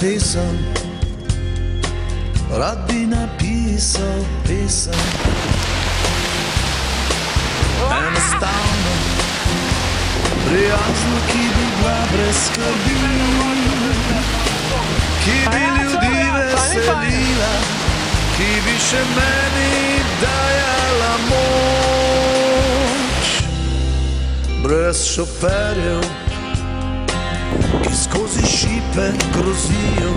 pesem, rad bi napisal pesem. Enostavno, prijazno, ki bi bila brez skrbi, ki bi ljudi veselila, ki bi še meni dajala moč. Brez šoferjev, ki skozi šipe grozijo,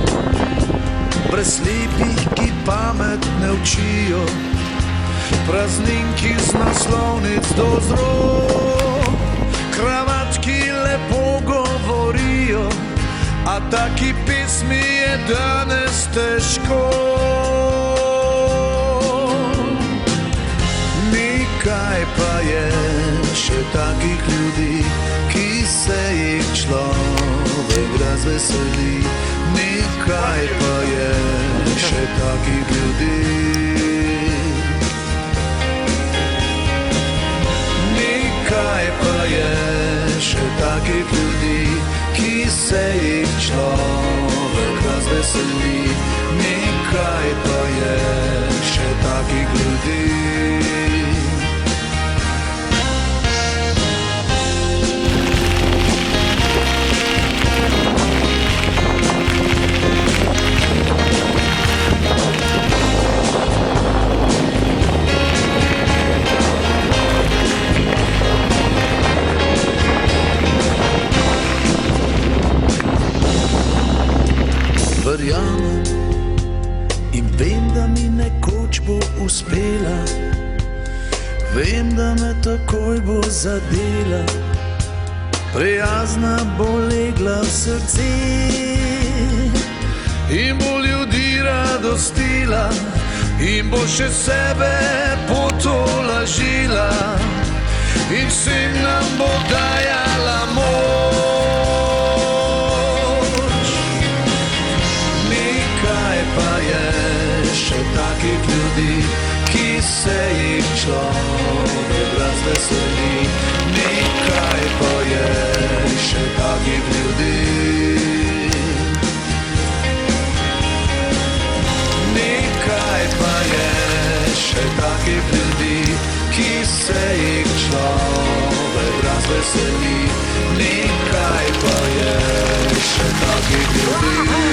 brez slepih, ki pamet ne učijo, prazninki z naslovnic do zrok, kravat, ki lepo govorijo, a taki pesmi je danes težko. Nekaj pa je še takih ljudi, ki se jih človek razveseli. Nekaj pa je še takih ljudi, nekaj pa je še takih ljudi, ki se jih človek razveseli. Nekaj pa je še takih ljudi. Verjamem in vem, da mi nekoč bo uspela, vem, da me takoj bo zadela, prijazna bo legla v srce in bo ljudi radostila in bo še sebe potolažila in vsem nam bo dajala moč. Še takih ljudi, ki se jih človek razveseli. Nekaj pa je še takih ljudi, nekaj pa je še takih ljudi, ki se jih človek razveseli. Nekaj pa je še takih ljudi.